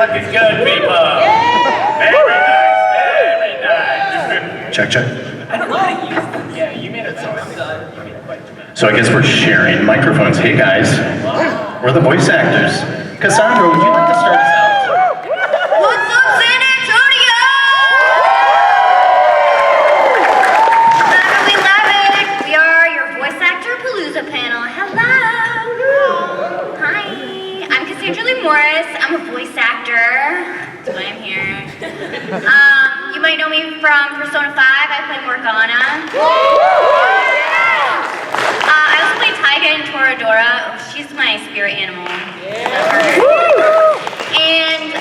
looking good, people. Very nice. Check. I don't know how to use them. Yeah, you made it sound. So I guess we're sharing microphones. Hey guys, we're the voice actors. Cassandra, would you like to start us out? What's up, San Antonio? Cassandra Lee Morris. We are your voice actor PALOOZA panel. Hello. Hi. I'm Cassandra Lee Morris. I'm a voice actor. That's why I'm here. You might know me from Persona 5. I play Morgana. I also play Taiga in Toradora. She's my spirit animal. And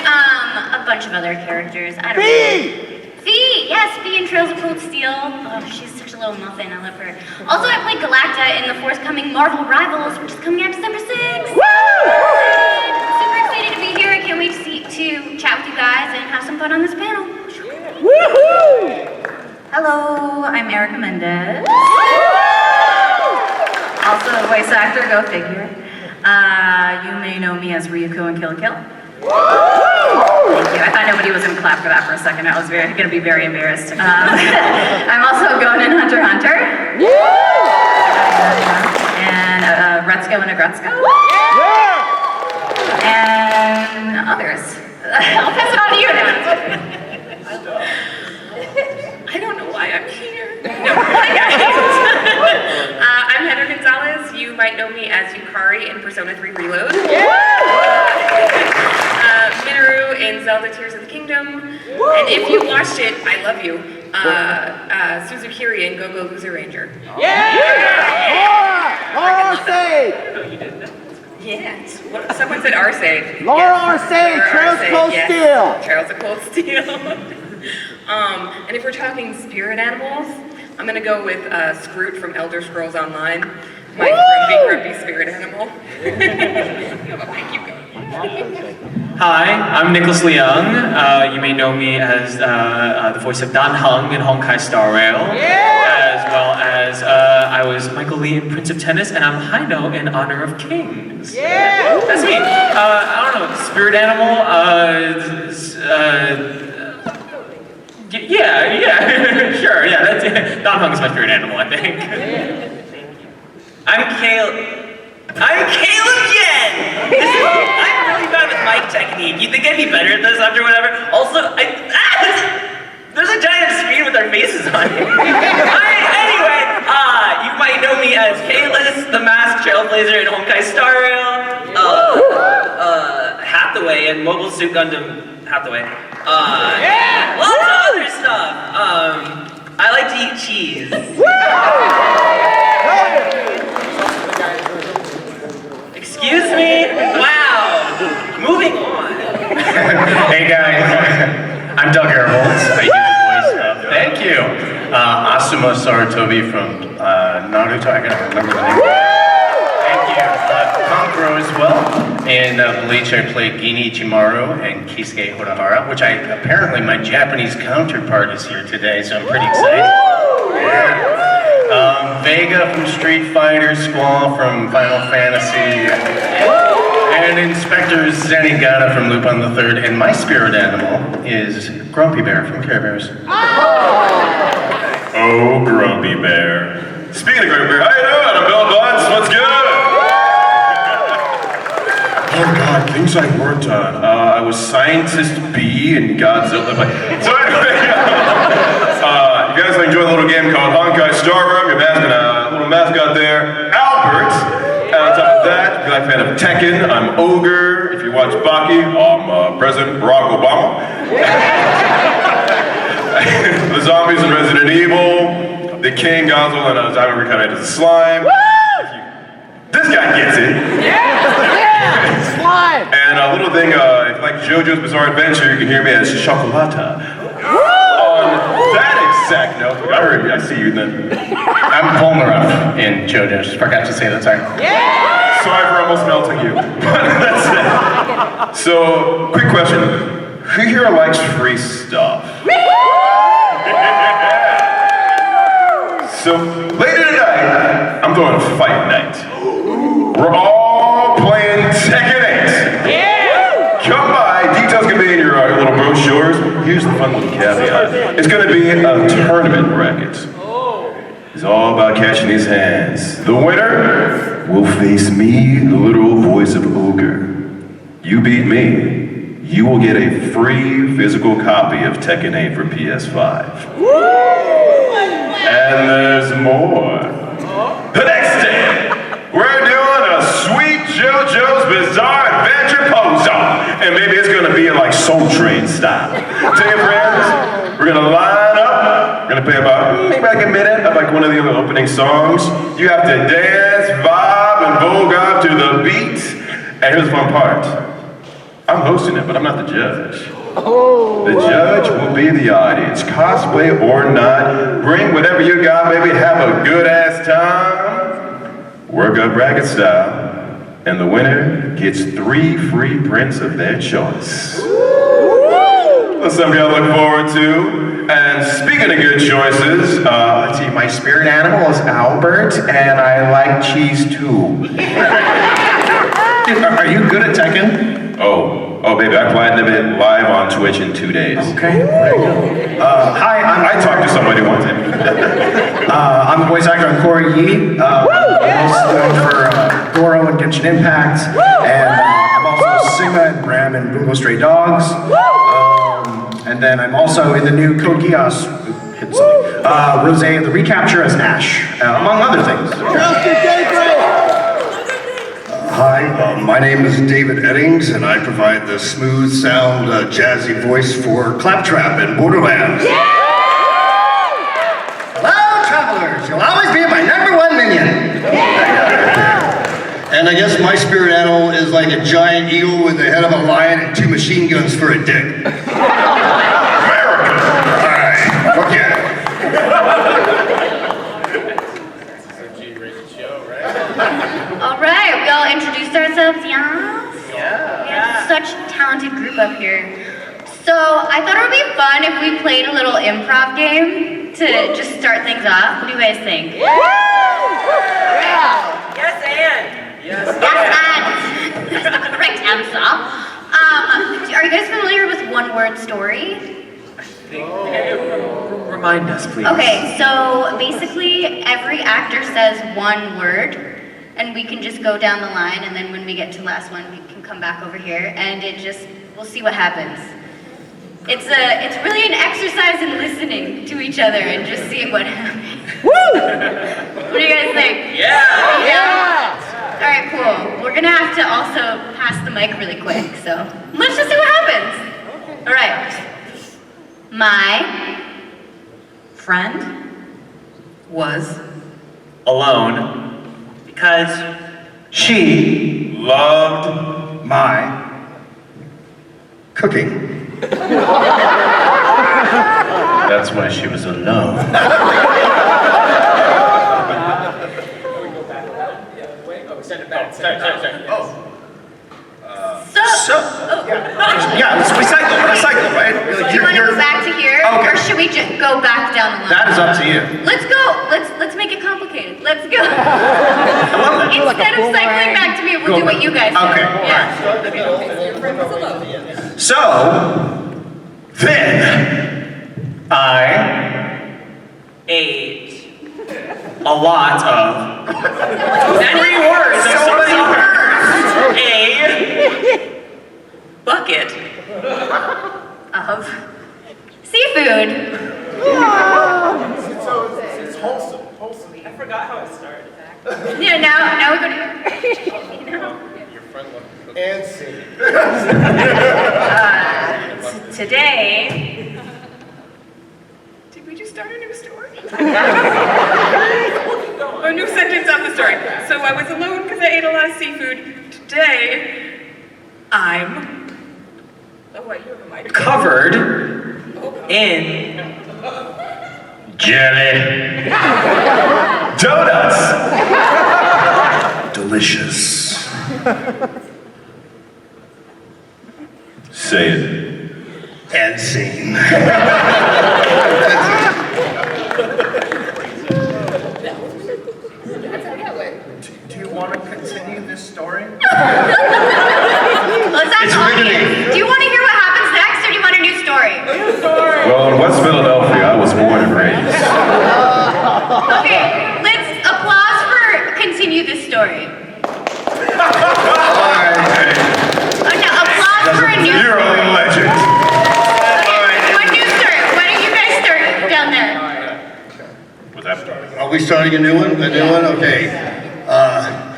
a bunch of other characters. I don't know. Fee! Yes, Fee in Trails of Cold Steel. Oh, she's such a little muffin. I love her. Also, I play Galacta in the forthcoming Marvel Rivals, which is coming out December 6th. Super excited to be here. I can't wait to chat with you guys and have some fun on this panel. Hello, I'm Erica Mendez. Also a voice actor, go figure. You may know me as Ryuko in Kill la Kill. Thank you. I thought nobody was going to clap for that for a second. I was going to be very embarrassed. I'm also Gon in Hunter x Hunter. And Retsuko in Agretsuko. And others. I'll pass it on to you now. I don't know why I'm here. No, hi guys. I'm Heather Gonzalez. You might know me as Cory in Persona 3 Reload. Minoru in Zelda Tears of the Kingdom. And if you watched it, I love you. Suzukiri in Go-Go Loser Ranger. Laura Arcade! Oh, you did that? Yeah. Someone said Arcade. Laura Arcade, Trails of Cold Steel. Trails of Cold Steel. And if we're talking spirit animals, I'm gonna go with Scroot from Elder Scrolls Online. My grumpy spirit animal. Thank you. Hi, I'm Nicholas Leung. You may know me as the voice of Dan Heng in Honkai Star Rail, as well as I was Michael Lee in Prince of Tennis, and I'm Haino in Honor of Kings. That's me. I don't know, spirit animal. Yeah, sure. Yeah, that's it. Dan Heng is my spirit animal, I think. I'm Caleb Yen! I'm really bad with mic technique. You think I'd be better at this after whatever? Also, there's a giant screen with our faces on it. Anyway, you might know me as Kalis, the masked trailblazer in Honkai Star Rail, Hathaway in Mobile Suit Gundam Hathaway. Lots of other stuff. I like to eat cheese. Excuse me? Wow. Moving on. Hey guys, I'm Doug Erholtz. I do the voice of, thank you, Asuma Sarutobi from Naruto. I gotta remember the name. Thank you. Kankuro as well. In Bleach, I played Gini Ichimaru and Kisuke Horahara, which apparently my Japanese counterpart is here today, so I'm pretty excited. Yeah. Vega from Street Fighter, Squall from Final Fantasy, and Inspector Zenigata from Lupin the Third, and my spirit animal is Grumpy Bear from Care Bears. Oh, Grumpy Bear. Speaking of Grumpy Bear, how you doing? I'm Bill Bunce. What's good? Oh God, things I worked on. I was Scientist B in Godzilla. So anyway, you guys enjoy a little game called Honkai Star Rail. You're masking a little mascot there, Albert. And on top of that, if you're a fan of Tekken, I'm Ogre. If you watch Baki, I'm President Barack Obama. The zombies in Resident Evil, the King Gonzalez, and I'm reincarnated as a slime. This guy gets it. Slime! And a little thing, if you like JoJo's Bizarre Adventure, you can hear me as Chocolata. On that exact note, I see you then. I'm Polnareff in JoJo's. Forgot to say that, sorry. Sorry for almost melting you, but that's it. So, quick question. Who here likes free stuff? So, later tonight, I'm doing a fight night. We're all playing Tekken 8. Come by, details can caveat. It's gonna be a tournament bracket. It's all about catching these hands. The winner will face me, the literal voice of Ogre. You beat me, you will get a free physical copy of Tekken 8 for PS5. And there's more. The next day, we're doing a sweet JoJo's Bizarre Adventure pose-off. And maybe it's gonna be like Soul Train style. Tell your friends, we're gonna line up. We're gonna play about maybe like a minute of like one of the other opening songs. You have to dance, vibe, and vogue up to the beat. And here's the fun part. I'm hosting it, but I'm not the judge. The judge will be the audience. Cosplay or not, bring whatever you got, baby. Have a good ass time. Work up bracket style. And the winner gets 3 free prints of their choice. That's something I look forward to. And speaking of good choices, let's see, my spirit animal is Albert, and I like cheese too. Are you good at Tekken? Oh, baby, I platinum it live on Twitch in 2 days. Okay, there you go. Hi, I talked to somebody one time. I'm the voice actor on Cory. I'm also known for Goro and Genshin Impact, and I'm also Sigma and Bram and Bungo Stray Dogs. And then I'm also in the new Code Geass, Rose the Recapture as Ash, among other things. Hi, my name is David Eddings, and I provide the smooth sound, jazzy voice for Claptrap in Borderlands. Hello, travelers. You'll always be my #1 minion. And I guess my spirit animal is like a giant eagle with the head of a lion and 2 machine guns for a dick. America! Alright, fuck yeah. All right, we all introduced ourselves, yeah? Yeah. We have such a talented group up here. So I thought it would be fun if we played a little improv game to just start things off. What do you guys think? Yes, and. Yes, and. That's the correct answer. Are you guys familiar with one-word story? Remind us, please. Okay, so basically every actor says one word, and we can just go down the line, and then when we get to the last one, we can come back over here, and we'll see what happens. It's really an exercise in listening to each other and just seeing what happens. Woo! What do you guys think? Yeah! All right, cool. We're gonna have to also pass the mic really quick, so let's just see what happens. All right. My Friend was Alone. Because She loved my cooking. That's why she was alone. Yeah, let's recycle, right? do you want to go back to here, Okay. or should we just go back down the line? That is up to you. Let's go. Let's make it complicated. Let's go. I love Instead of cycling back to me, we'll do what you guys do. Okay, Yeah. So, then, I ate a lot of 3 words of somebody a bucket Of seafood. It's wholesome. I forgot how it started. Yeah. Now we go to. You know? And see. today. Did we just start a new story? A new sentence on the story. So I was alone because I ate a lot of seafood. Today, I'm... Oh, wait, you have a mic. Covered in jelly. Donuts. delicious. Say it. And scene. Do you want to continue this story? Let's ask audience. Do you want to hear what happens next, or do you want a new story? Well, story. Alright. Oh no, applause for a new You're a story. legend. Okay, one new story. Why don't you guys start down there? What's that? Are we starting a new one? A new one? Okay.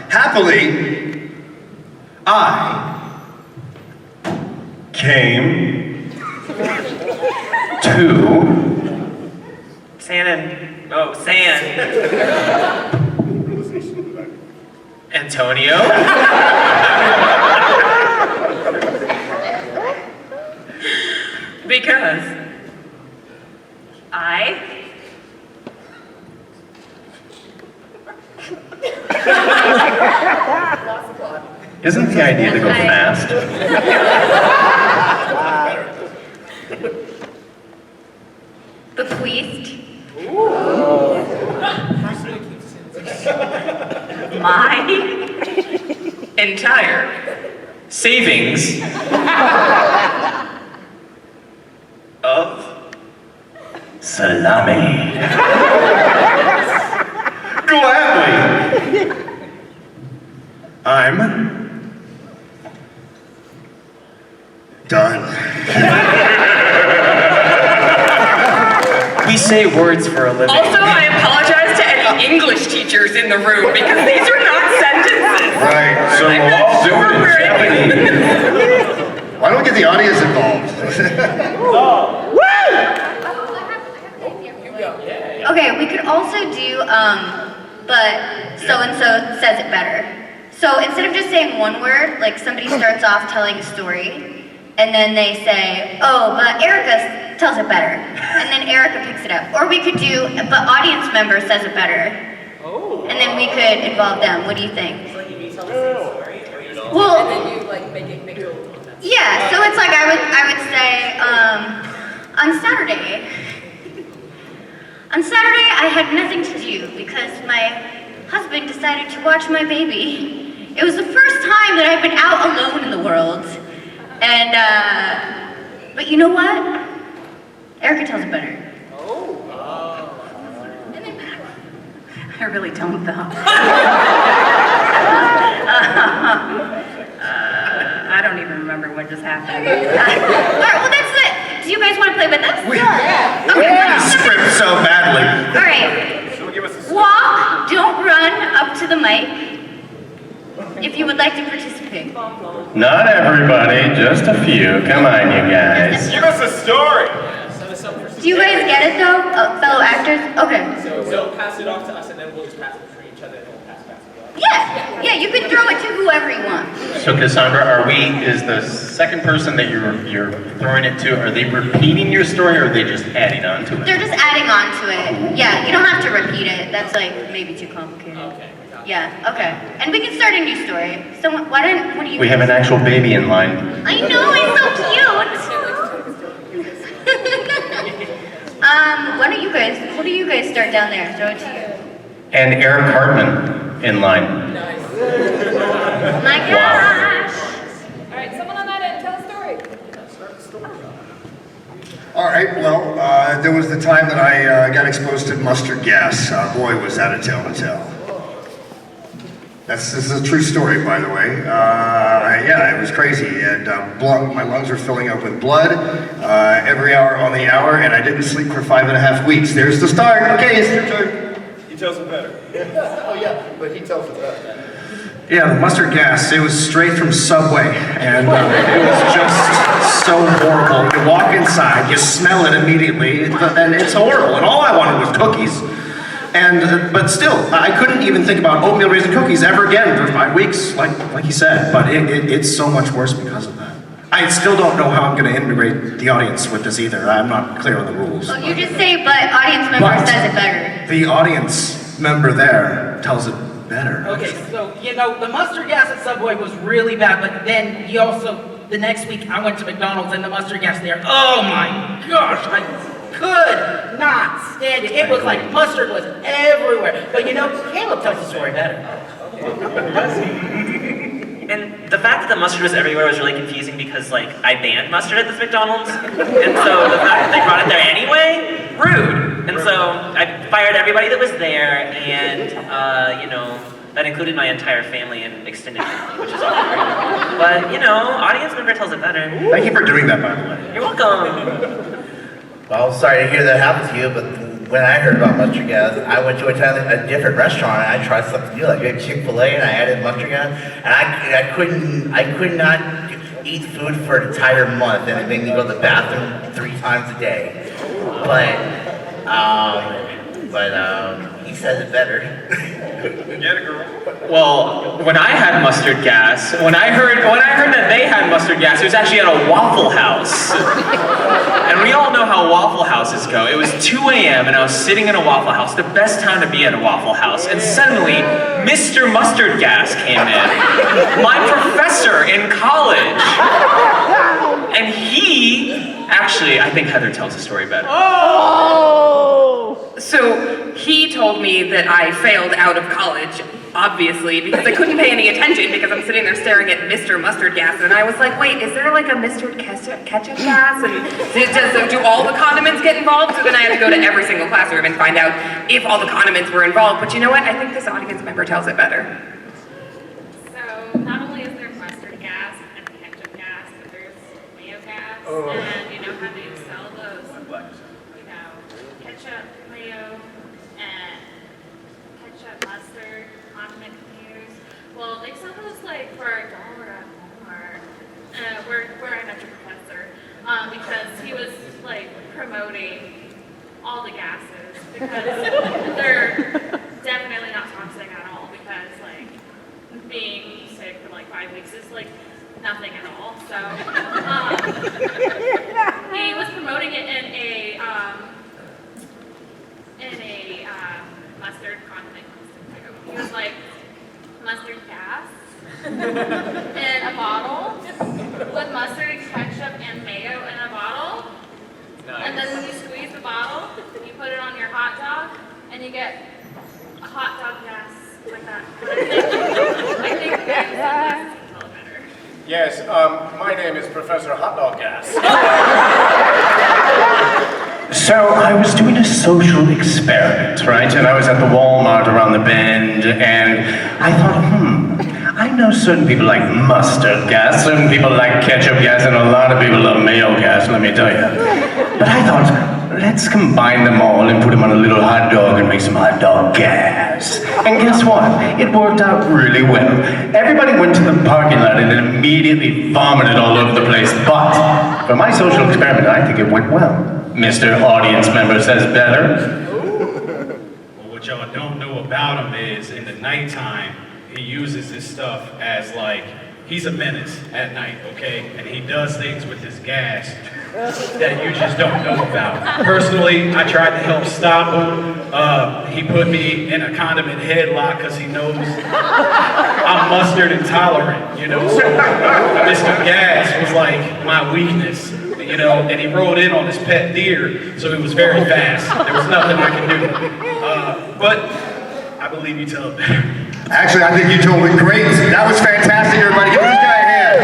Happily, I Came to Sand. Antonio. Because I Isn't the idea to go fast? Bequeathed. my entire Savings of salami. Gladly. I'm done. We say words for a living. Also, I apologize to any English teachers in the room because these are not sentences. Right. So I'm we'll not all do sure it in where Japanese. Why don't we get the audience involved? Okay, we could also do, but so-and-so says it better. So instead of just saying one word, like somebody starts off telling a story, and then they say, oh, but Erica tells it better. And then Erica picks it up. Or we could do, but audience member says it better. Oh. And then we could involve them. What do you think? So like if you tell the same story, or you don't. Well, And then you like make it yeah, so it's like I would say, on Saturday I had nothing to do because my husband decided to watch my baby. It was the first time that I've been out alone in the world. And, but you know what? Erica tells it better. I really don't though. I don't even remember what just happened. All right, well that's it. Do you guys want to play with us? We Okay, read the script so badly. all right. Walk, don't run up to the mic if you would like to participate. Not everybody, just a few. Come on, you guys. Give us a story. Do you guys get it though, fellow actors? Okay. So pass it off to us and then we'll just pass it for each other and we'll pass it on. Yeah, you can throw it to whoever you want. So Cassandra, is the second person that you're throwing it to, are they repeating your story or are they just adding on to it? They're just adding on to it. Yeah, you don't have to repeat it. That's like maybe too complicated. Okay. Yeah, okay. And we can start a new story. So what do you We have an actual baby in line. I know, it's so cute. What do you guys start down there? Throw it to you. And Eric Hartman in line. Oh my gosh. All right, someone on that end, tell a story. All right, well, there was the time that I got exposed to mustard gas. Boy, was that a tale to tell. This is a true story, by the way. Yeah, it was crazy, and my lungs were filling up with blood every hour on the hour, and I didn't sleep for 5.5 weeks. There's the start. Okay, it's your turn. He tells it better. Oh yeah, but he tells it better. Yeah, the mustard gas, it was straight from Subway, and it was just so horrible. You walk inside, you smell it immediately, and it's horrible, and all I wanted was cookies. But still, I couldn't even think about oatmeal raisin cookies ever again for 5 weeks, like you said, but it's so much worse because of that. I still don't know how I'm gonna integrate the audience with this either. I'm not clear on the rules. Oh, you just say, but audience member But says it better. the audience member there tells it better. Okay, so, the mustard gas at Subway was really bad, but then the next week I went to McDonald's and the mustard gas there, oh my gosh, I could not stand it. It was like mustard was everywhere. But Caleb tells the story better. And the fact that the mustard was everywhere was really confusing because, I banned mustard at this McDonald's. And so the fact that they brought it there anyway, rude. And so I fired everybody that was there and, That included my entire family and extended family, which is awkward. But, you know, audience member tells it better. Thank you for doing that, by the way. You're welcome. Well, sorry to hear that happened to you, but when I heard about mustard gas, I went to a different restaurant and I tried something new. Like we had Chick-fil-A and I added mustard gas, and I could not eat food for an entire month, and it made me go to the bathroom 3 times a day. But he says it better. Get it, girl. Well, when I had mustard gas, when I heard that they had mustard gas, it was actually at a Waffle House. And we all know how Waffle Houses go. It was 2 a.m. and I was sitting in a Waffle House, the best time to be at a Waffle House, and suddenly Mr. Mustard Gas came in. My professor in college. And actually, I think Heather tells the story better. So he told me that I failed out of college, obviously, because I couldn't pay any attention because I'm sitting there staring at Mr. Mustard Gas, and I was like, wait, is there like a Mr. Ketchup Gas? And do all the condiments get involved? So then I had to go to every single classroom and find out if all the condiments were involved. But you know what? I think this audience member tells it better. So not only is there mustard gas and ketchup gas, but there's mayo gas, and you know how they sell those, you know, ketchup, mayo, and ketchup, mustard, condiment containers. Well, they sell those like for $1 at Walmart. Where I met your professor, because he was like promoting all the gases because they're definitely not toxic at all. Because like being sick for like 5 weeks is like nothing at all. So he was promoting it in a mustard condiment. He was like, mustard gas in a bottle with mustard, ketchup, and mayo in a bottle. Nice. And then when you squeeze the bottle, you put it on your hot dog, and you get a hot dog gas like that. I think that is better. Yes, my name is Professor Hot Dog Gas. So I was doing a social experiment, right? And I was at the Walmart around the bend, and I thought, I know certain people like mustard gas, certain people like ketchup gas, and a lot of people love mayo gas, let me tell you. But I thought, let's combine them all and put them on a little hot dog and make some hot dog gas. And guess what? It worked out really well. Everybody went to the parking lot and immediately vomited all over the place. But for my social experiment, I think it went well. Mr. Audience Member says better. Well, what y'all don't know about him is in the nighttime, he uses this stuff as like, he's a menace at night, okay? And he does things with his gas that you just don't know about. Personally, I tried to help stop him. He put me in a condiment headlock because he knows I'm mustard intolerant, you know? So Mr. Gas was like my weakness, you know? And he rode in on his pet deer, so it was very fast. There was nothing I could do. But I believe you tell it better. Actually, I think you told it great. That was fantastic, everybody. Give this guy a hand.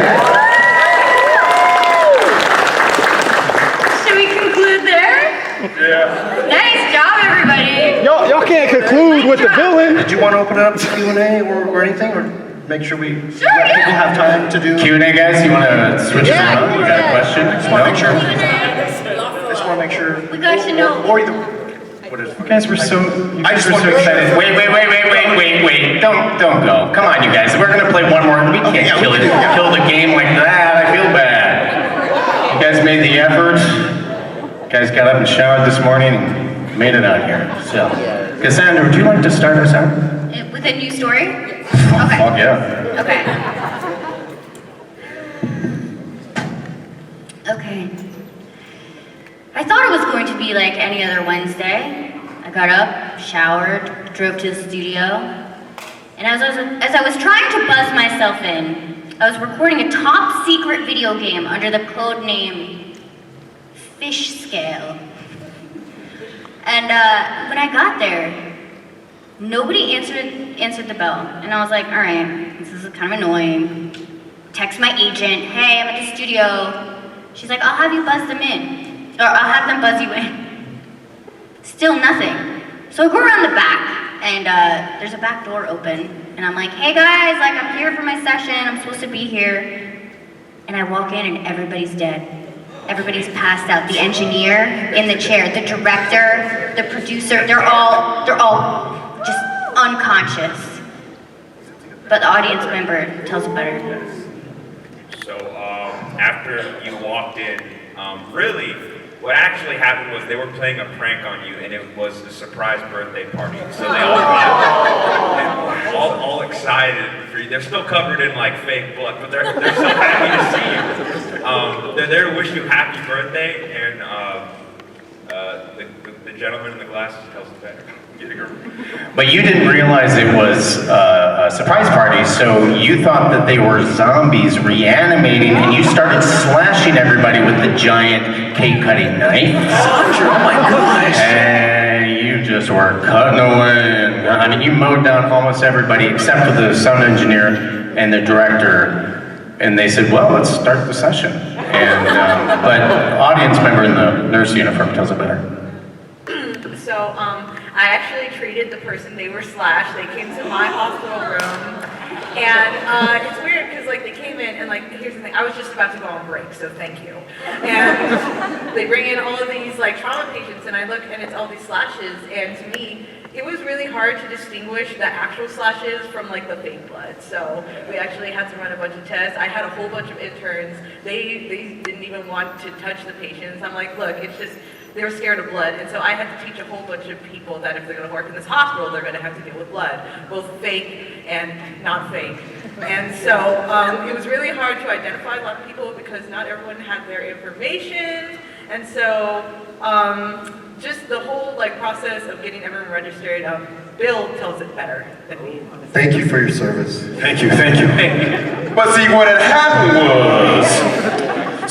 Should we conclude there? Yeah. Nice job, everybody. Y'all can't conclude with the villain. Did you want to open it up to Q&A or anything, or make sure people yeah. have time to do? Q&A, guys, you want to switch it around? You got a question? I just want to make sure. We got to know. Or either. What is? You guys were so excited. Wait. Don't go. Come on, you guys. We're going to play one more. We can't kill the game like that. I feel bad. You guys made the effort. You guys got up and showered this morning and made it out here. So, Cassandra, would you like to start us out? With a new story? Okay. Fuck yeah. Okay. I thought it was going to be like any other Wednesday. I got up, showered, drove to the studio, and as I was trying to buzz myself in, I was recording a top secret video game under the code name Fish Scale. And when I got there, nobody answered the bell, and I was like, all right, this is kind of annoying. Text my agent, hey, I'm at the studio. She's like, I'll have you buzz them in. Or I'll have them buzz you in. Still nothing. So I go around the back, and there's a back door open, and I'm like, hey guys, like I'm here for my session, I'm supposed to be here. And I walk in and everybody's dead. Everybody's passed out. The engineer in the chair, the director, the producer, they're all just unconscious. But the audience member tells it better. So after you walked in, really, what actually happened was they were playing a prank on you, and it was a surprise birthday party. So they all excited for you. They're still covered in like fake blood, but they're so happy to see you. They're there to wish you happy birthday, and the gentleman in the glasses tells it better. But you didn't realize it was a surprise party, so you thought that they were zombies reanimating, and you started slashing everybody with the giant cake-cutting knife. Sandra, oh my gosh! And you just were cutting away. I mean, you mowed down almost everybody except for the sound engineer and the director, and they said, well, let's start the session. And but audience member in the nurse uniform tells it better. So, I actually treated the person they were slashed. They came to my hospital room, and it's weird because like they came in and like here's the thing. I was just about to go on break, so thank you. And they bring in all of these like trauma patients, and I look and it's all these slashes. And to me, it was really hard to distinguish the actual slashes from like the fake blood. So we actually had to run a bunch of tests. I had a whole bunch of interns. They didn't even want to touch the patients. I'm like, look, it's just. They were scared of blood, and so I had to teach a whole bunch of people that if they're going to work in this hospital, they're going to have to deal with blood, both fake and not fake. And so it was really hard to identify a lot of people because not everyone had their information, and so just the whole like process of getting everyone registered, Bill tells it better than me. Thank you for your service. Thank you. But see, what had happened was,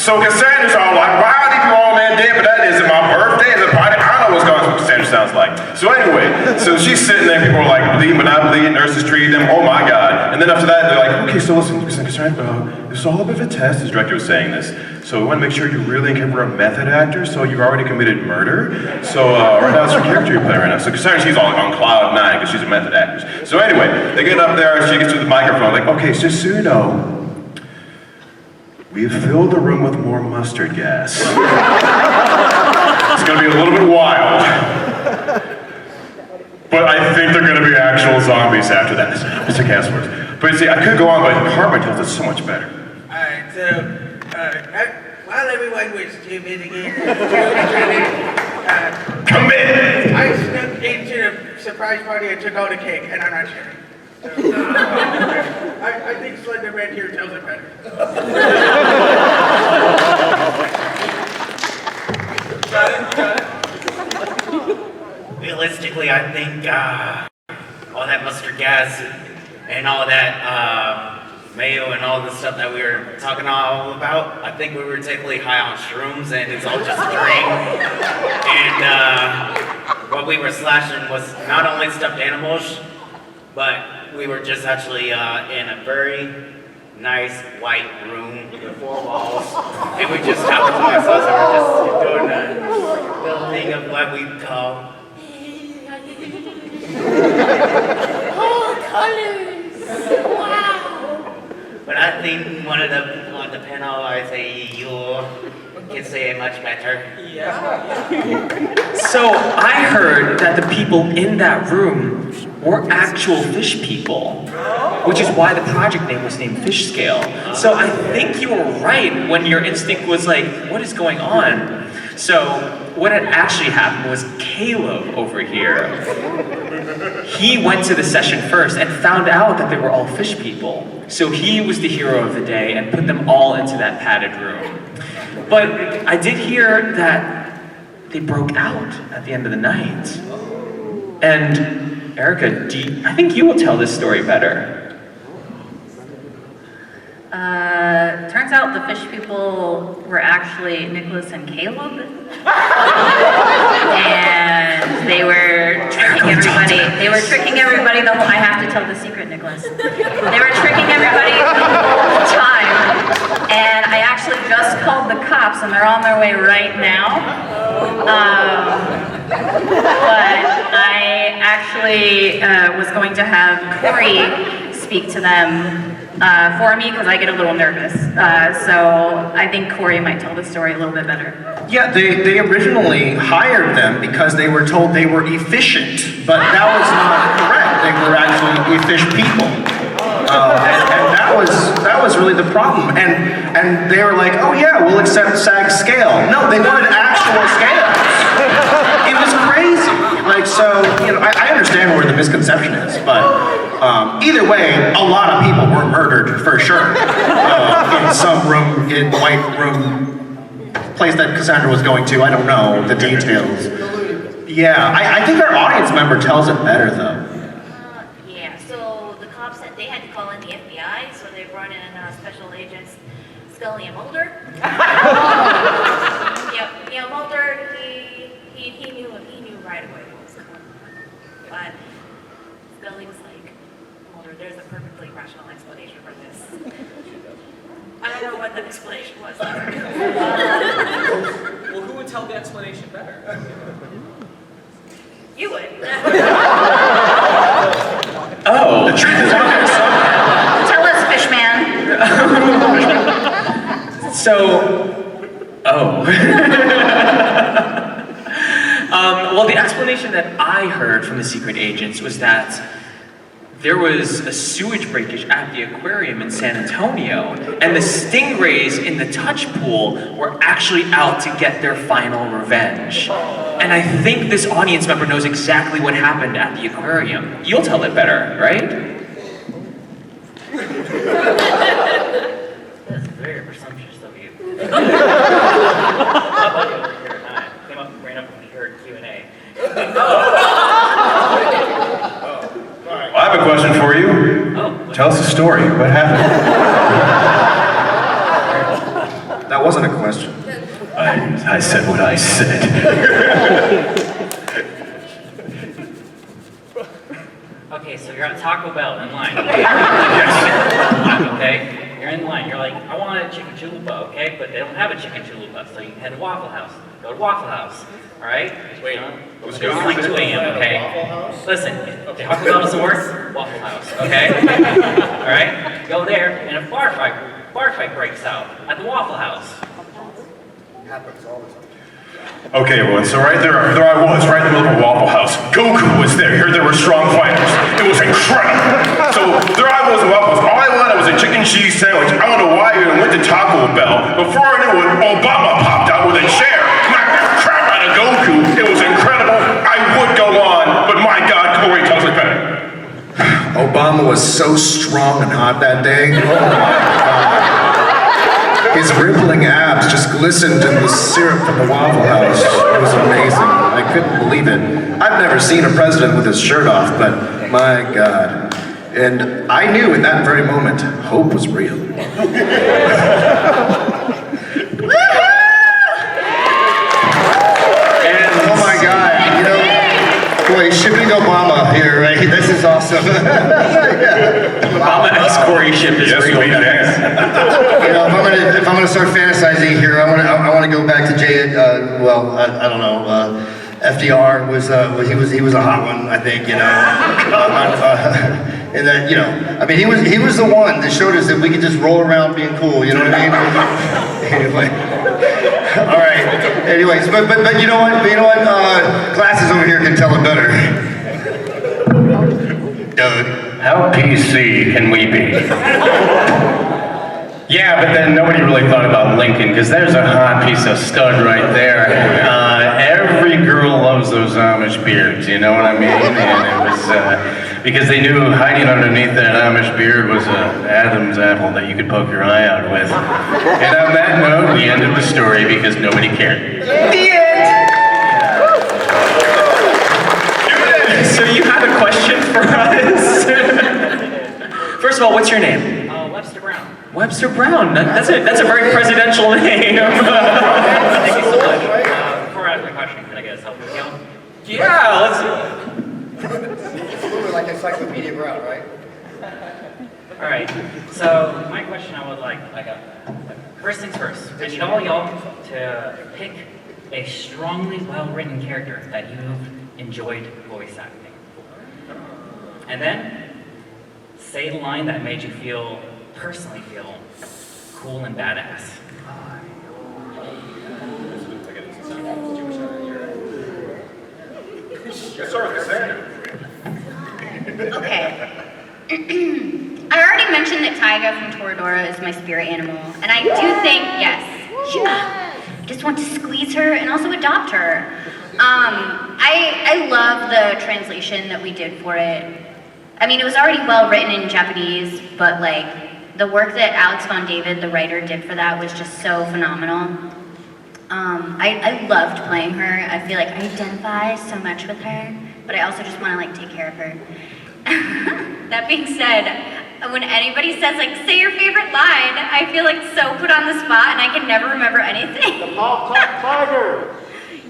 so Cassandra's all like, why are these people all man dead? But that isn't my birthday, it's a party. I don't know what's going on, what Cassandra sounds like. So anyway, so she's sitting there, people are like bleeding but not bleeding, nurses treating them, oh my God. And then after that, they're like, okay, so listen, Cassandra, this is all a bit of a test, this director was saying this. So we want to make sure you really think we're a method actor, so you've already committed murder. So right now it's your character you play right now. So Cassandra, she's all on cloud nine because she's a method actress. So anyway, they get up there, she gets to the microphone, like, okay, so just so you know, we've filled the room with more mustard gas. It's gonna be a little bit wild. But I think they're gonna be actual zombies after that. Mr. Gas works. But see, I could go on, but Hartman tells it so much better. Alright, so, while everyone was too busy getting commit! I snuck into the surprise party and took all the cake, and I'm not sure. So, I think Slender Red here tells it better. Realistically, I think all that mustard gas and all that mayo and all the stuff that we were talking all about, I think we were technically high on shrooms and it's all just a dream. And what we were slashing was not only stuffed animals, but we were just actually in a very nice white room with 4 walls, and we just happened to ourselves and we're just doing a little thing of what we call colors. Wow! But I think one of the on the panel, I say you can say it much better. So I heard that the people in that room were actual fish people, which is why the project name was named Fish Scale. So I think you were right when your instinct was like, what is going on? So what had actually happened was Caleb over here, he went to the session first and found out that they were all fish people. So he was the hero of the day and put them all into that padded room. But I did hear that they broke out at the end of the night. And Erica, I think you will tell this story better. Turns out the fish people were actually Nicholas and Caleb. And they were tricking everybody. They were tricking everybody the whole, I have to tell the secret, Nicholas. They were tricking everybody the whole time. And I actually just called the cops and they're on their way right now. But I actually was going to have Cory speak to them for me because I get a little nervous. So I think Cory might tell the story a little bit better. Yeah, they originally hired them because they were told they were efficient, but that was not correct. They were actually efficient people. And that was really the problem. And they were like, oh yeah, we'll accept SAG scale. No, they wanted actual scales. It was crazy. Like, so, you know, I understand where the misconception is, but either way, a lot of people were murdered for sure. In some room, in white room, place that Cassandra was going to. I don't know the details. Yeah, I think our audience member tells it better though. Yeah, so the cops said they had to call in the FBI, so they brought in special agents Scully and Mulder. Yeah, Mulder, he knew right away what was going on. But Scully was like, Mulder, there's a perfectly rational explanation for this. I don't know what the explanation was. Well, who would tell the explanation better? You would. Oh, the truth is out there somewhere. Tell us, Fishman. So, well, the explanation that I heard from the secret agents was that there was a sewage breakage at the aquarium in San Antonio, and the stingrays in the touch pool were actually out to get their final revenge. And I think this audience member knows exactly what happened at the aquarium. You'll tell it better, right? That's very presumptuous of you. Came up, ran up and heard Q&A. I have a question for you. Tell us a story. What happened? That wasn't a question. I said what I said. Okay, so you're at Taco Bell in line. Okay? You're in line. You're like, I want a chicken chalupa, okay? But they don't have a chicken chalupa, so you head to Waffle House. Go to Waffle House. All right? Wait, it's like 2 a.m., okay? Listen, Taco Bell doesn't work? Waffle House, okay? All right? Go there, and a bar fight breaks out at the Waffle House. Happens all the time. Okay, everyone, so right there I was, right in the middle of a Waffle House. Goku was there. Heard there were strong fighters. It was incredible. So there I was in Waffle House. All I wanted was a chicken cheese sandwich. I don't know why I even went to Taco Bell. Before I knew it, Obama popped out with a chair. Knocked the crap out of Goku. It was incredible. I would go on, but my God, Cory tells it better. Obama was so strong and hot that day. Oh my God. His rippling abs just glistened in the syrup from the Waffle House. It was amazing. I couldn't believe it. I've never seen a president with his shirt off, but my God. And I knew in that very moment, hope was real. Oh my God, you know, boy, shipping Obama here, right? This is awesome. Obama X Cory ship is real. You know, if I'm gonna start fantasizing here, I want to go back to Jay. I don't know. FDR was he was a hot one, I think. You know, and then I mean, he was the one that showed us that we could just roll around being cool. You know what I mean? Anyway. All right. Anyways, but you know what? Glasses over here can tell it better. Doug. How PC can we be? Yeah, but then nobody really thought about Lincoln, because there's a hot piece of stud right there. Every girl loves those Amish beards, you know what I mean? And it was because they knew hiding underneath that Amish beard was an Adam's apple that you could poke your eye out with. And on that note, we ended the story because nobody cared. The end! So you have a question for us? First of all, what's your name? Webster Brown. Webster Brown. That's a very presidential name. Thank you so much. Before I ask my question, can I get a selfie with y'all? Yeah, let's do It's a little bit like Encyclopedia Brown, right? All right. So my question, I got first things first, I need all y'all to pick a strongly well-written character that you've enjoyed voice acting. And then, say the line that made you personally feel cool and badass. Okay. I already mentioned that Taiga from Toradora is my spirit animal, and I do think, yes, I just want to squeeze her and also adopt her. I love the translation that we did for it. I mean, it was already well written in Japanese, but like the work that Alex Von David, the writer, did for that was just so phenomenal. I loved playing her. I feel like I identify so much with her, but I also just want to like take care of her. That being said, when anybody says like, say your favorite line, I feel like so put on the spot and I can never remember anything. The Palm Top Tiger!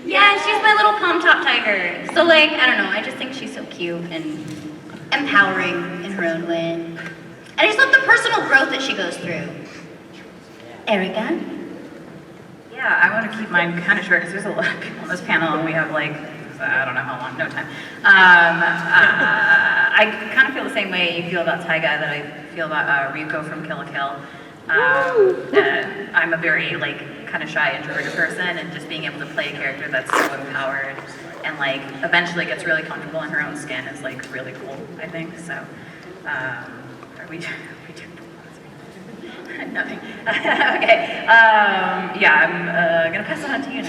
Yeah, she's my little palm top tiger. So like, I don't know, I just think she's so cute and empowering in her own way. And I just love the personal growth that she goes through. Erica? Yeah, I want to keep mine kind of short because there's a lot of people on this panel and we have like, I don't know how long, no time. I kind of feel the same way you feel about Taiga that I feel about Ryuko from Kill la Kill. I'm a very like kind of shy introverted person, and just being able to play a character that's so empowered and like eventually gets really comfortable in her own skin is like really cool, I think. So are we nothing. Okay. Yeah, I'm gonna pass it on to you now.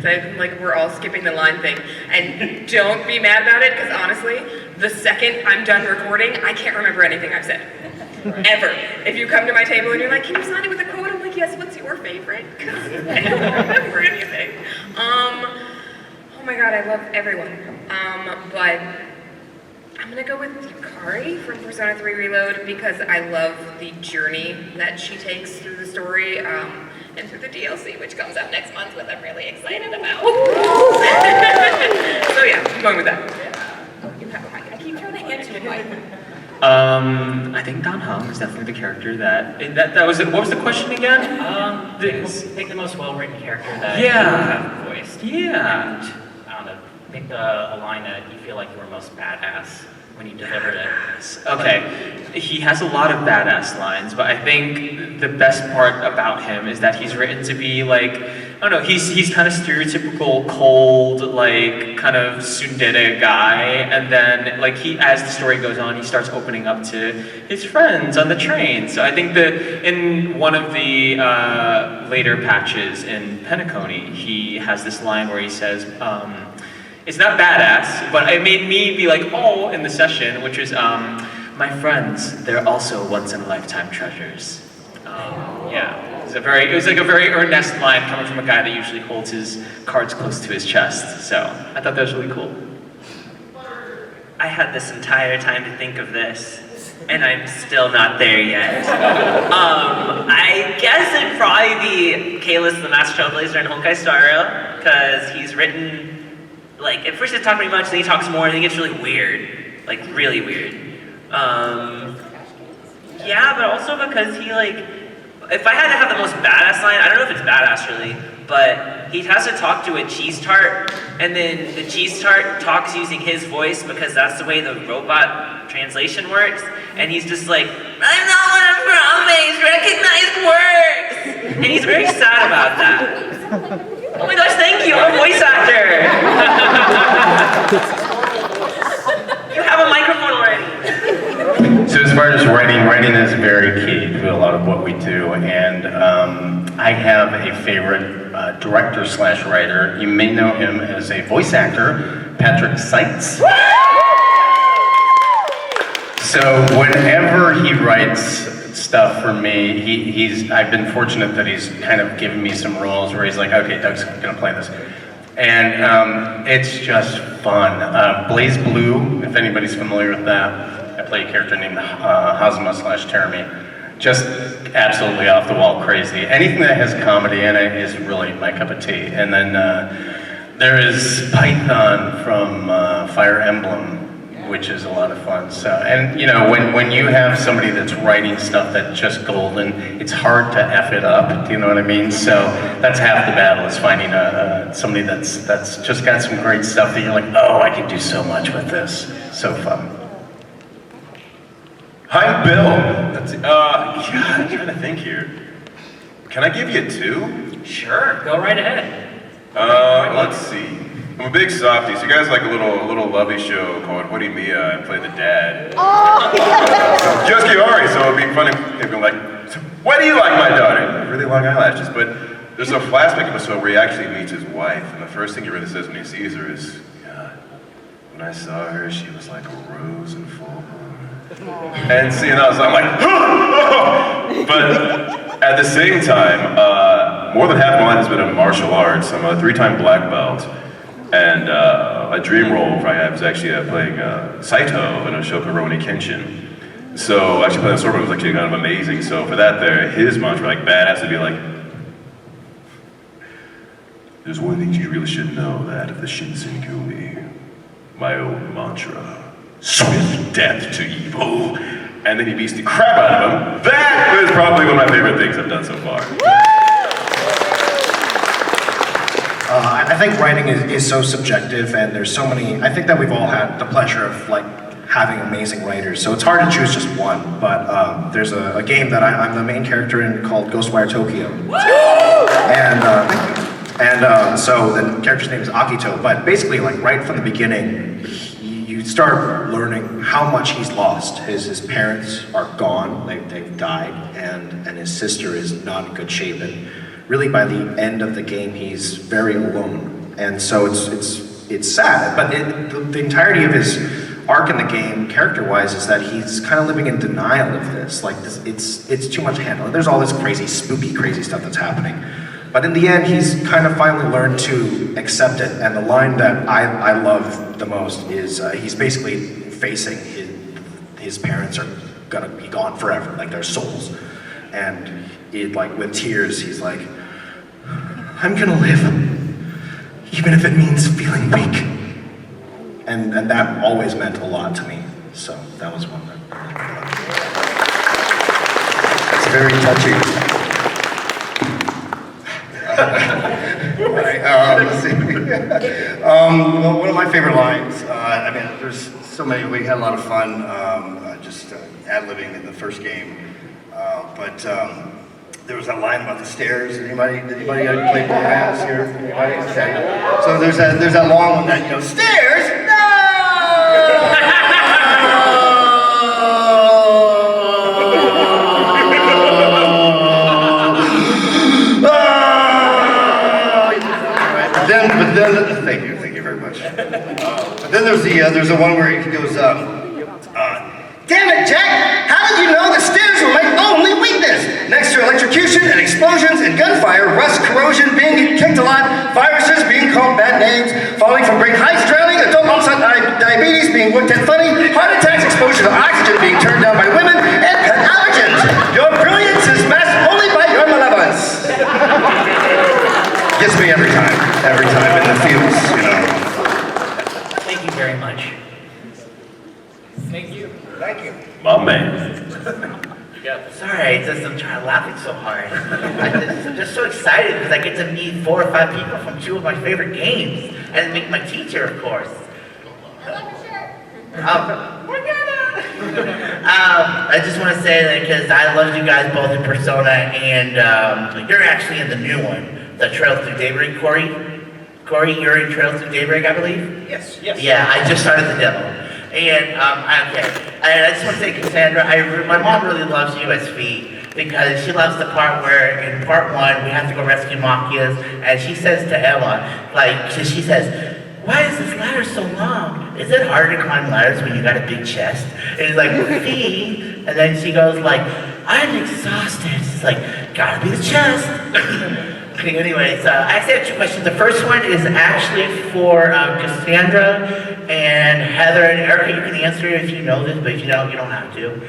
So I think, like, we're all skipping the line thing, and don't be mad about it, because honestly, the second I'm done recording, I can't remember anything I've said. Ever. If you come to my table and you're like, can you sign it with a quote? I'm like, yes, what's your favorite? Because I don't remember anything. Oh my god, I love everyone. But I'm gonna go with Cory from Persona 3 Reload because I love the journey that she takes through the story, and through the DLC, which comes out next month, which I'm really excited about. So yeah, I'm going with that. You have a mic. I keep trying to hand you a mic. I think Dan Hong is definitely the character that was it. What was the question again? Pick the most well-written character that Yeah. you have voiced. Yeah. And, I don't know, pick a line that you feel like you were most badass when you delivered it. Okay, he has a lot of badass lines, but I think the best part about him is that he's written to be like, I don't know, he's kind of stereotypical, cold, like kind of tsundere guy, and then like as the story goes on, he starts opening up to his friends on the train. So I think in one of the later patches in Penacony, he has this line where he says, it's not badass, but it made me be like, oh, in the session, which is, my friends, they're also once-in-a-lifetime treasures. Yeah, it was like a very earnest line coming from a guy that usually holds his cards close to his chest. So I thought that was really cool. I had this entire time to think of this, and I'm still not there yet. I guess it'd probably be Kalis the Master Trailblazer and Honkai Star Rail, because he's written, like, at first he talks pretty much, then he talks more, and then it gets really weird. Like, really weird. Yeah, but also because he, like, if I had to have the most badass line, I don't know if it's badass really, but he has to talk to a cheese tart, and then the cheese tart talks using his voice because that's the way the robot translation works, and he's just like, I'm not one of Harambe's recognized works! And he's very sad about that. Oh my gosh, thank you, I'm a voice actor! You have a microphone already. So as far as writing is very key to a lot of what we do, and I have a favorite director/writer. You may know him as a voice actor, Patrick Seitz. So whenever he writes stuff for me, I've been fortunate that he's kind of given me some roles where he's like, okay, Doug's gonna play this. And it's just fun. Blaze Blue, if anybody's familiar with that, I play a character named Hazma/Termi. Just absolutely off the wall crazy. Anything that has comedy in it is really my cup of tea. And then there is Python from Fire Emblem, which is a lot of fun. So, and you know, when you have somebody that's writing stuff that's just golden, it's hard to F it up, do you know what I mean? So that's half the battle, is finding somebody that's just got some great stuff that you're like, oh, I can do so much with this. So fun. Hi, Bill. That's, God, I'm trying to think here. Can I give you 2? Sure, go right ahead. Let's see. I'm a big softie, so you guys like a little lovely show called What Do You Mean? I play the dad. Oh! Just Cory, so it'd be funny if you're like, why do you like my daughter? Really long eyelashes, but there's a flashback episode where he actually meets his wife, and the first thing he really says when he sees her is, God, when I saw her, she was like a rose in full bloom. And seeing us, I'm like, but at the same time, more than half my life has been in martial arts. I'm a 3-time black belt. And a dream role I have is actually playing Saito in a show called Rurouni Kenshin. So actually playing Sorbo was actually kind of amazing. So for that there, his mantra, like badass, would be like, there's one thing you really should know, that of the Shinsenkumi, my own mantra, swift death to evil. And then he beats the crap out of him. That is probably one of my favorite things I've done so far. I think writing is so subjective, and there's so many. I think that we've all had the pleasure of like having amazing writers, so it's hard to choose just one. But there's a game that I'm the main character in called Ghostwire Tokyo, and so the character's name is Akito. But basically, like right from the beginning, you start learning how much he's lost. His parents are gone; they've died, and his sister is not in good shape. And really, by the end of the game, he's very alone, and so it's sad. But the entirety of his arc in the game, character-wise, is that he's kind of living in denial of this. Like it's too much to handle. There's all this crazy, spooky, crazy stuff that's happening. But in the end, he's kind of finally learned to accept it. And the line that I love the most is he's basically facing his parents are gonna be gone forever, like their souls, and like with tears, he's like, I'm gonna live, even if it means feeling weak. And that always meant a lot to me. So that was one that It's very touching. Let's see. One of my favorite lines, I mean, there's so many, we had a lot of fun just ad-libbing in the first game. But there was that line about the stairs. Did anybody play Borderlands here? Anybody? Okay. So there's that long one that, you know, stairs? No! But then, thank you very much. But then there's the one where he goes, damn it, Jack! How did you know the stairs were my only weakness? Next to electrocution and explosions and gunfire, rust, corrosion, being kicked a lot, viruses, being called bad names, falling from great heights, drowning, adult onset diabetes, being looked at funny, heart attacks, exposure to oxygen, being turned down by women, and pet allergens. Your brilliance is masked only by your malevolence. Gets me every time in the fields, you know. Thank you very much. Thank you. Thank you. My man. Sorry, I'm trying to laughing so hard. I'm just so excited because I get to meet 4 or 5 people from 2 of my favorite games, and meet my teacher, of course. I just want to say that because I loved you guys both in Persona, and you're actually in the new one, the Trails Through Daybreak, Cory. Cory, you're in Trails Through Daybreak, I believe? Yes. Yeah, I just started the demo. And, I just want to say, Cassandra, my mom really loves you as Fee, because she loves the part where, in part 1, we have to go rescue Machias, and she says to Emma, like, she says, why is this ladder so long? Is it hard to climb ladders when you got a big chest? And it's like, Fee, and then she goes like, I'm exhausted. She's like, gotta be the chest. Anyways, I actually have 2 questions. The first one is actually for Cassandra and Heather and Erica. You can answer it if you know this, but if you don't, you don't have to.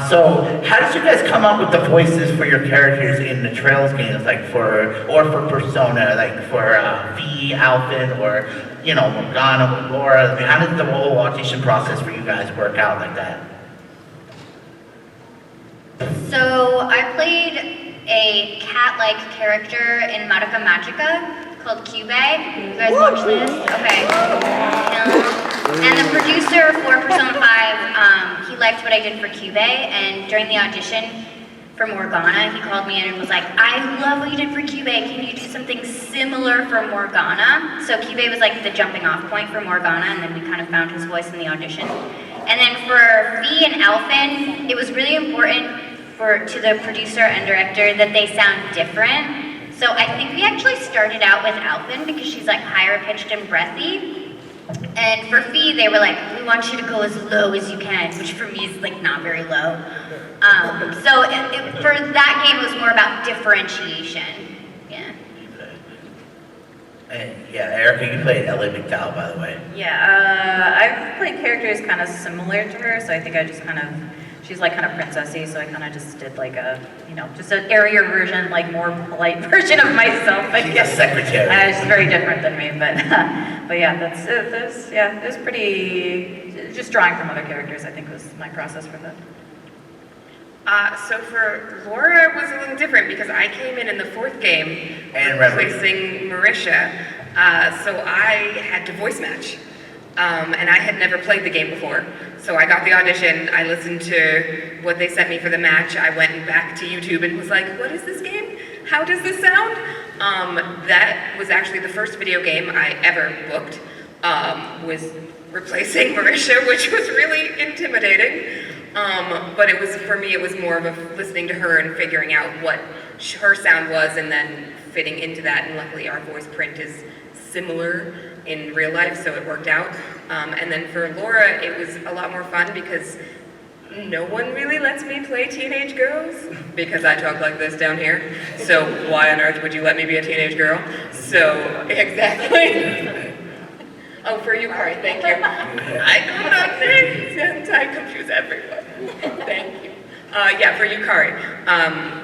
So, how did you guys come up with the voices for your characters in the Trails games, like for Persona, like for Fee, Alvin, or you know, Morgana, with Laura? I mean, how did the whole audition process for you guys work out like that? So I played a cat-like character in Madoka Magica called Cube. You guys watch this? Okay. And the producer for Persona 5, he liked what I did for Cube, and during the audition for Morgana, he called me in and was like, I love what you did for Cube, can you do something similar for Morgana? So Cube was like the jumping off point for Morgana, and then we kind of found his voice in the audition. And then for Fee and Alphen, it was really important to the producer and director that they sound different. So I think we actually started out with Alphen because she's like higher pitched and breathy. And for Fee, they were like, we want you to go as low as you can, which for me is like not very low. So for that game, it was more about differentiation. Yeah. And yeah, Erica, you played Ellie McDowell, by the way. Yeah, I've played characters kind of similar to her, so I think I just kind of, she's like kind of princessy, so I kind of just did like a, you know, just an airier version, like more polite version of myself. I guess. She's a secretary. She's very different than me, but yeah, it was pretty, just drawing from other characters, I think was my process for that. So for Laura, it was a little different because I came in the fourth game replacing Marisha. So I had to voice match. And I had never played the game before. So I got the audition, I listened to what they sent me for the match, I went back to YouTube and was like, what is this game? How does this sound? That was actually the first video game I ever booked, was replacing Marisha, which was really intimidating. But it was, for me, it was more of a listening to her and figuring out what her sound was and then fitting into that, and luckily our voice print is similar in real life, so it worked out. And then for Laura, it was a lot more fun because no one really lets me play teenage girls because I talk like this down here. So why on earth would you let me be a teenage girl? So, exactly. Oh, for you, Cory, thank you. I know nothing, and I confuse everyone. Thank you. Yeah, for you, Cory.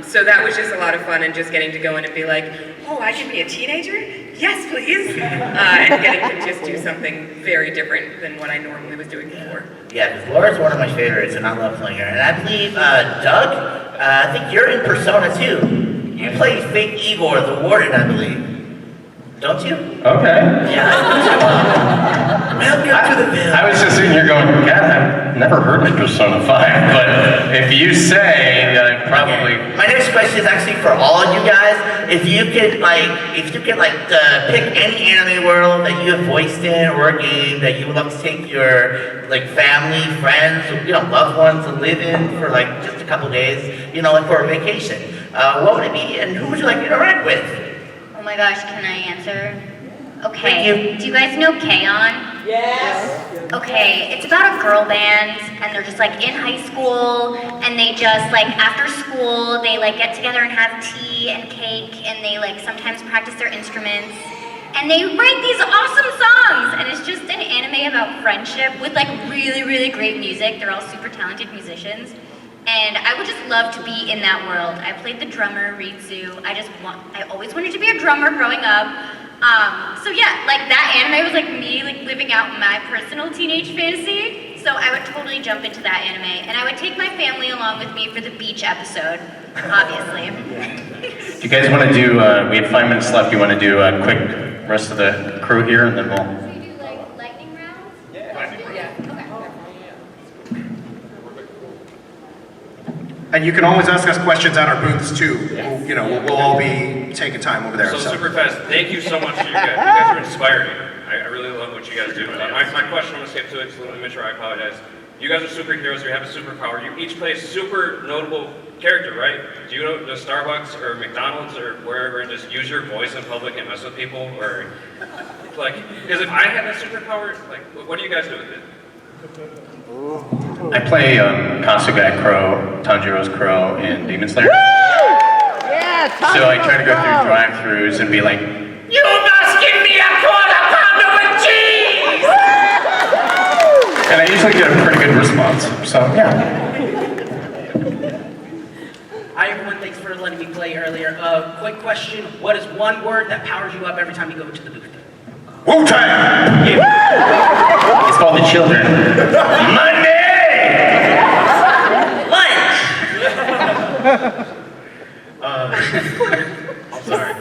So that was just a lot of fun, and just getting to go in and be like, oh, I can be a teenager? Yes, please. And getting to just do something very different than what I normally was doing before. Yeah, because Laura's one of my favorites, and I love playing her. And I believe, Doug, I think you're in Persona too. You play fake Igor, the warden, I believe. Don't you? Okay. Yeah. Welcome to the village. I was just sitting here going, God, I've never heard of Persona 5, but if you say, I probably... Okay. My next question is actually for all of you guys. If you could pick any anime world that you have voiced in or a game that you would love to take your family, friends, loved ones to live in for just a couple days, for a vacation, what would it be and who would you like to interact with? Oh my gosh, can I answer? Okay, do you guys know K-On? Yes! Okay, it's about a girl band, and they're just in high school, and they just after school, they get together and have tea and cake, and they sometimes practice their instruments, and they write these awesome songs, and it's just an anime about friendship with really, really great music. They're all super talented musicians. And I would just love to be in that world. I played the drummer, Ritsu. I always wanted to be a drummer growing up. So yeah, that anime was me living out my personal teenage fantasy. So I would totally jump into that anime. And I would take my family along with me for the beach episode, obviously. Do you guys want to do, we have 5 minutes left, you want to do a quick rest of the crew here, and then we'll... So you do lightning rounds? And you can always ask us questions at our booths too. We'll all be taking time over there. So super fast, thank you so much. You guys are inspiring. I really love what you guys do. My question, I'm going to skip to it, it's a little immature, I apologize. You guys are superheroes, you have a superpower. You each play a super notable character, right? Do you go to Starbucks or McDonald's or wherever and just use your voice in public and mess with people? Or, because if I had that superpower, what do you guys do with it? I play Kasuga Crow, Tanjiro's Crow in Demon Slayer. Yeah, so I try to go through drive-thrus and be like, you must give me a quarter pounder with cheese! and I usually get a pretty good response. So yeah. Hi everyone, thanks for letting me play earlier. Quick question, what is one word that powers you up every time you go to the booth? Wu-Tang! It's called The Children. Monday! Lunch! I'm sorry.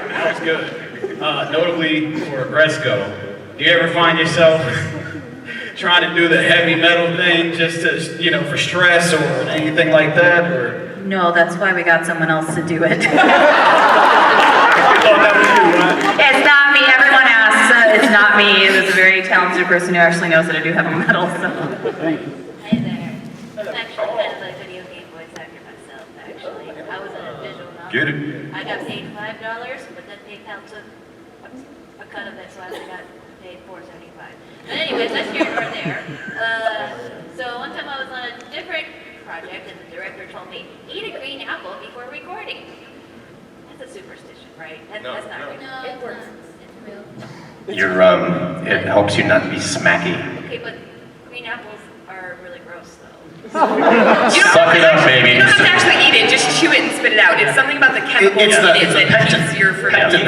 That was good. Notably for Gresco, do you ever find yourself trying to do the heavy metal thing just to, for stress or anything like that? Or? No, that's why we got someone else to do it. Oh, that was you, right? It's not me. Everyone asks. It's not me. It was a very talented person who actually knows how to do heavy metal. So. Hi there. I'm actually kind of a video game voice actor myself, actually. I was in a visual novel. Get it. I got paid $5, but then PayPal took a cut of it, so I only got paid $4.75. But anyways, that's here or there. So one time I was on a different project, and the director told me, eat a green apple before recording. That's a superstition, right? That's not real. No, it works. It's real. It helps you not be smacky. Okay, but green apples are really gross, though. Suck it up, baby. You don't have to actually eat it, just chew it and spit it out. It's something about the chemicals in it that's easier for Acid.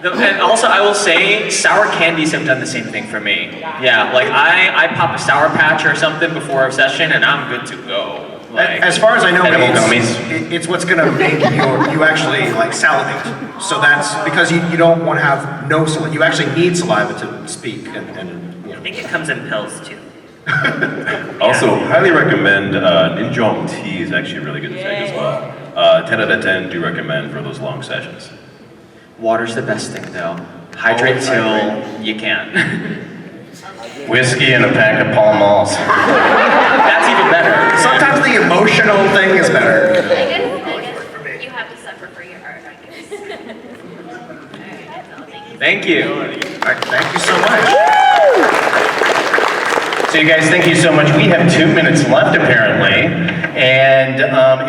And also, I will say, sour candies have done the same thing for me. Yeah, like I pop a Sour Patch or something before a session, and I'm good to go. Like, as far as I know, edible it's what's gonna make you actually like salivate. So that's because you don't want to have no saliva. You actually need saliva to speak. I think it comes in pills too. Also, highly recommend Ninjong tea is actually really good to take as well. 10 out of 10 do recommend for those long sessions. Water's the best thing though. Hydrate till you can. Whiskey and a pack of Pall Malls. That's even better. Sometimes the emotional thing is better. I guess you have to suffer for your art, I guess. Thank you. All right, thank you so much. So you guys, thank you so much. We have 2 minutes left apparently. And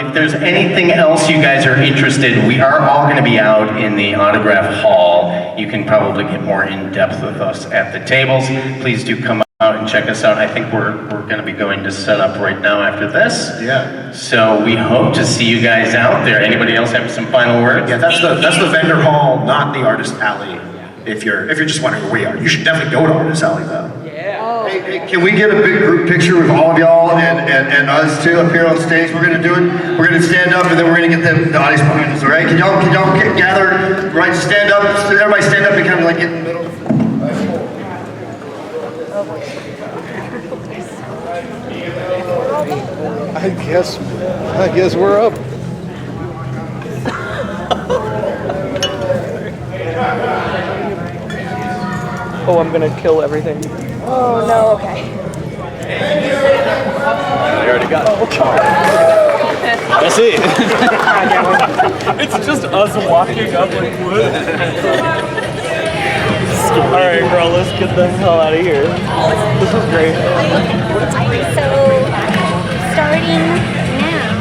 if there's anything else you guys are interested, we are all gonna be out in the autograph hall. You can probably get more in depth with us at the tables. Please do come out and check us out. I think we're gonna be going to set up right now after this. Yeah. So we hope to see you guys out there. Anybody else have some final words? Yeah, that's the vendor hall, not the artist alley. If you're just wondering where we are, you should definitely go to Artist Alley though. Hey, can we get a big group picture with all of y'all and us too up here on stage? We're gonna do it. We're gonna stand up and then we're gonna get the audience behind us. All right? Can y'all gather? Right? Stand up. Everybody stand up and kind of like get in the middle. I guess we're up. Oh, I'm gonna kill everything. Oh, no, okay. I already got it. That's it. It's just us walking up like wood. Alright, bro, let's get the hell out of here. This is great. So, starting now.